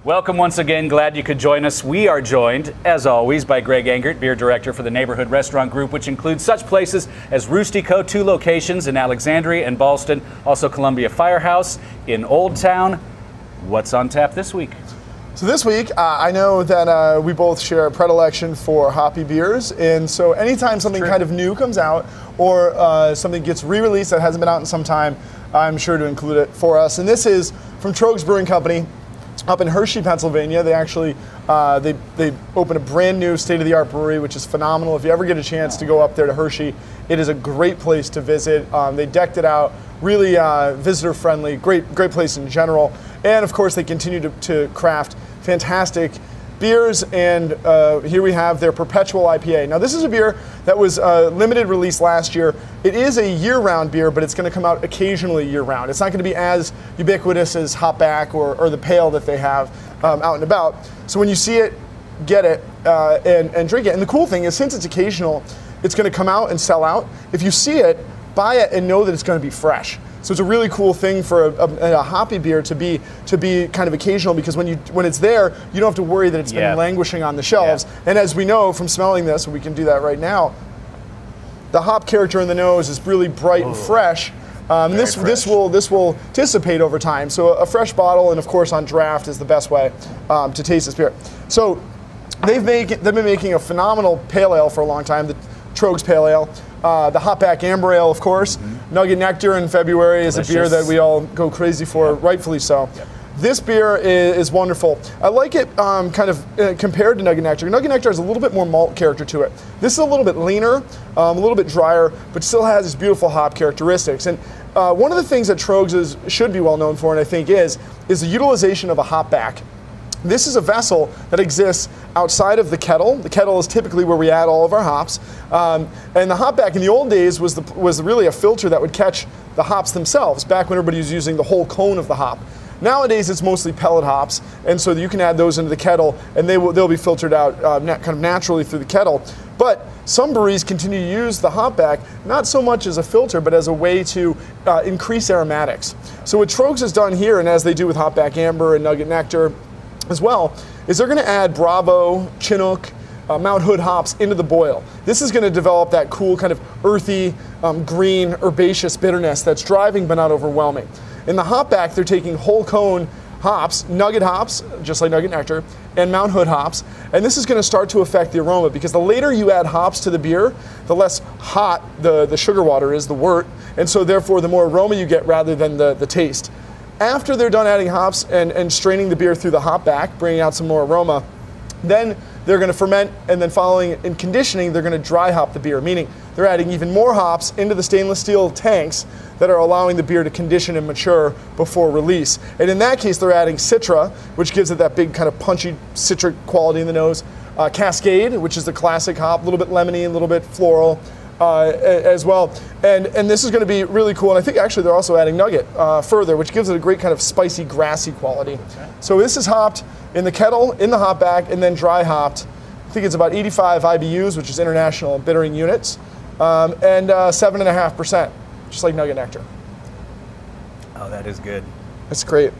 Welcome once again. Glad you could join us. We are joined, as always, by Greg Engert, beer director for the Neighborhood Restaurant Group, which includes such places as Rustico, 2 locations in Alexandria and Ballston, also Columbia Firehouse in Old Town. What's on tap this week? So this week, I know that we both share a predilection for hoppy beers, and so anytime something kind of new comes out or something gets re-released that hasn't been out in some time, I'm sure to include it for us. And this is from Troegs Brewing Company up in Hershey, Pennsylvania. They actually they opened a brand new state-of-the-art brewery, which is phenomenal. If you ever get a chance to go up there to Hershey, it is a great place to visit. They decked it out, really visitor-friendly, great place in general. And of course, they continue to craft fantastic beers, and here we have their Perpetual IPA. Now this is a beer that was limited release last year. It is a year-round beer, but it's going to come out occasionally year-round. It's not going to be as ubiquitous as Hopback or the Pale that they have out and about. So when you see it, get it and drink it. And the cool thing is, since it's occasional, it's going to come out and sell out. If you see it, buy it and know that it's going to be fresh. So it's a really cool thing for a hoppy beer to be kind of occasional, because when it's there, you don't have to worry that it's been languishing on the shelves. Yeah. And as we know from smelling this, and we can do that right now, the hop character in the nose is really bright and fresh. This will dissipate over time. So a fresh bottle, and of course on draft, is the best way to taste this beer. So they've been making a phenomenal pale ale for a long time, the Troegs Pale Ale. The Hopback Amber Ale, of course. Nugget Nectar in February is a beer that we all go crazy for, rightfully so. Yep. This beer is wonderful. I like it kind of compared to Nugget Nectar. Nugget Nectar has a little bit more malt character to it. This is a little bit leaner, a little bit drier, but still has these beautiful hop characteristics. And one of the things that Troegs should be well known for, and I think is the utilization of a hopback. This is a vessel that exists outside of the kettle. The kettle is typically where we add all of our hops. And the hopback in the old days was really a filter that would catch the hops themselves, back when everybody was using the whole cone of the hop. Nowadays it's mostly pellet hops, and so you can add those into the kettle and they'll be filtered out kind of naturally through the kettle. But some breweries continue to use the hopback not so much as a filter, but as a way to increase aromatics. So what Troegs has done here, and as they do with Hopback Amber and Nugget Nectar as well, is they're going to add Bravo, Chinook, Mount Hood hops into the boil. This is going to develop that cool kind of earthy, green, herbaceous bitterness that's driving but not overwhelming. In the hopback, they're taking whole cone hops, Nugget hops, just like Nugget Nectar, and Mount Hood hops, and this is going to start to affect the aroma, because the later you add hops to the beer, the less hot the sugar water is, the wort, and so therefore the more aroma you get rather than the taste. After they're done adding hops and straining the beer through the hopback, bringing out some more aroma, then they're going to ferment, and then following in conditioning, they're going to dry hop the beer, meaning they're adding even more hops into the stainless steel tanks that are allowing the beer to condition and mature before release. And in that case, they're adding Citra, which gives it that big kind of punchy citric quality in the nose. Cascade, which is the classic hop, a little bit lemony, a little bit floral as well. And this is going to be really cool. And I think actually they're also adding Nugget further, which gives it a great kind of spicy, grassy quality. Okay. So this is hopped in the kettle, in the hopback, and then dry hopped. I think it's about 85 IBUs, which is international bittering units, and 7.5%, just like Nugget Nectar. Oh, that is good. It's great.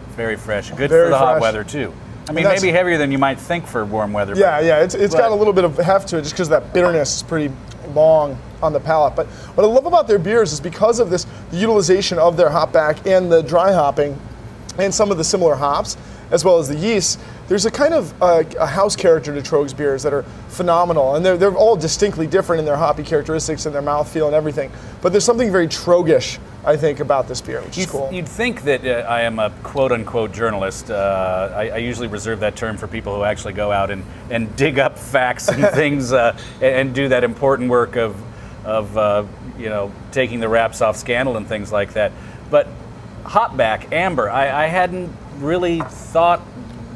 Very fresh. Good for the hot weather too. I mean, maybe heavier than you might think for warm weather. Yeah, it's got a little bit of heft to it, just because that bitterness is pretty long on the palate. But what I love about their beers is because of this, the utilization of their hopback and the dry hopping, and some of the similar hops, as well as the yeast, there's a kind of a house character to Troegs beers that are phenomenal. And they're all distinctly different in their hoppy characteristics and their mouthfeel and everything. But there's something very Troegish, I think, about this beer, which is cool. You'd think that I am a quote-unquote journalist. I usually reserve that term for people who actually go out and dig up facts and things and do that important work of taking the wraps off scandal and things like that. But hopback, amber, I hadn't really thought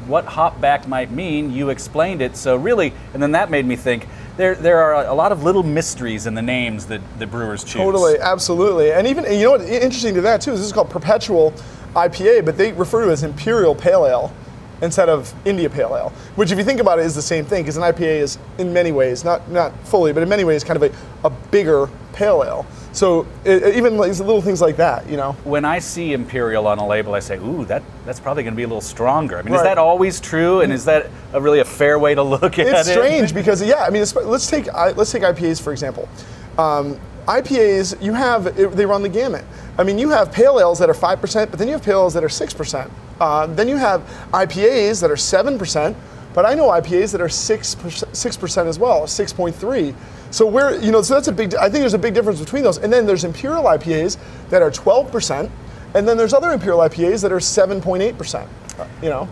what hopback might mean. You explained it, so really, and then that made me think there are a lot of little mysteries in the names that the brewers choose. Totally, absolutely. And even, you know what, interesting to that too, is this is called Perpetual IPA, but they refer to it as Imperial Pale Ale instead of India Pale Ale, which if you think about it is the same thing, because an IPA is in many ways, not fully, but in many ways kind of a bigger pale ale. So even like little things like that, you know. When I see Imperial on a label, I say, ooh, that's probably going to be a little stronger. I mean, is that always true? And is that really a fair way to look at it? It's strange because, yeah, I mean, let's take IPAs, for example. IPAs, they run the gamut. I mean, you have pale ales that are 5%, but then you have pale ales that are 6%. Then you have IPAs that are 7%, but I know IPAs that are 6% as well, 6.3. So so that's I think there's a big difference between those. And then there's Imperial IPAs that are 12%, and then there's other Imperial IPAs that are 7.8%, you know.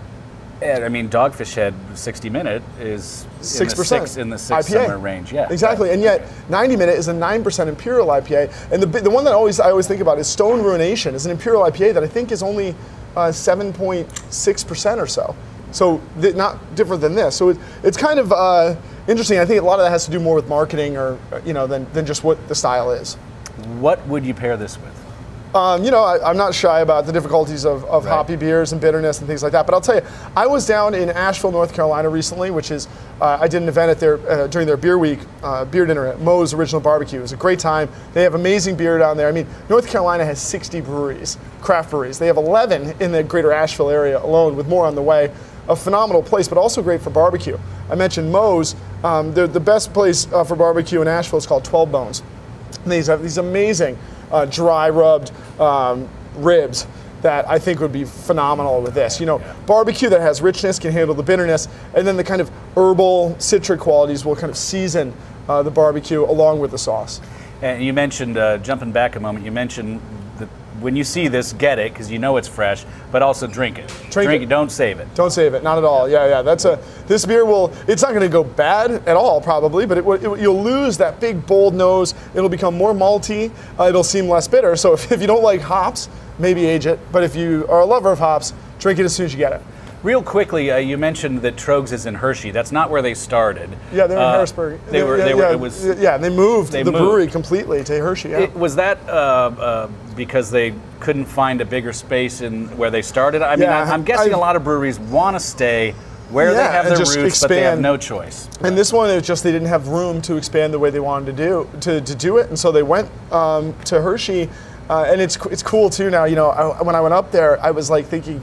And I mean, Dogfish Head 60 Minute is 6% in the 6 IPA. Somewhere range. Yeah, exactly. And yet 90 Minute is a 9% Imperial IPA. And the one that I always think about is Stone Ruination. Is an Imperial IPA that I think is only 7.6% or so. So not different than this. So it's kind of interesting. I think a lot of that has to do more with marketing, or than just what the style is. What would you pair this with? I'm not shy about the difficulties of hoppy beers and bitterness and things like that. But I'll tell you, I was down in Asheville, North Carolina recently, which is, I did an event during their beer week, beer dinner at Moe's Original Barbecue. It was a great time. They have amazing beer down there. I mean, North Carolina has 60 breweries, craft breweries. They have 11 in the greater Asheville area alone, with more on the way. A phenomenal place, but also great for barbecue. I mentioned Moe's. They're the best place for barbecue in Asheville. It's called 12 Bones. And they have these amazing dry rubbed ribs that I think would be phenomenal with this. Barbecue that has richness, can handle the bitterness, and then the kind of herbal, citric qualities will kind of season the barbecue along with the sauce. And you mentioned, jumping back a moment, you mentioned that when you see this, get it, because you know it's fresh, but also drink it. Drink it, don't save it. Don't save it, not at all. Yeah. This beer it's not going to go bad at all probably, but you'll lose that big bold nose. It'll become more malty. It'll seem less bitter. So if you don't like hops, maybe age it. But if you are a lover of hops, drink it as soon as you get it. Real quickly, you mentioned that Troegs is in Hershey. That's not where they started. Yeah, they're in Harrisburg. They moved the brewery completely to Hershey. Yeah. Was that because they couldn't find a bigger space in where they started? I mean, I'm guessing a lot of breweries want to stay where they have their roots, but they have no choice. And this one, it's just they didn't have room to expand the way they wanted to do it, and so they went to Hershey. And it's cool too now. When I went up there, I was like thinking,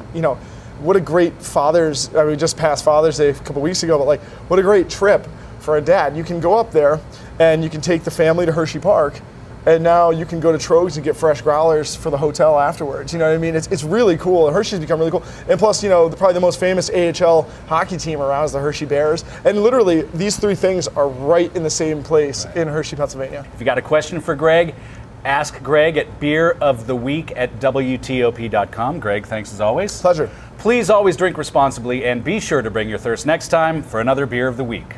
what a great we just passed Father's Day a couple weeks ago, but what a great trip for a dad. You can go up there and you can take the family to Hershey Park, and now you can go to Troegs and get fresh growlers for the hotel afterwards. You know what I mean? It's really cool. And Hershey's become really cool. And plus, probably the most famous AHL hockey team around is the Hershey Bears. And literally, these three things are right in the same place in Hershey, Pennsylvania. If you got a question for Greg, ask Greg at beeroftheweek@WTOP.com. Greg, thanks as always. Pleasure. Please always drink responsibly, and be sure to bring your thirst next time for another Beer of the Week.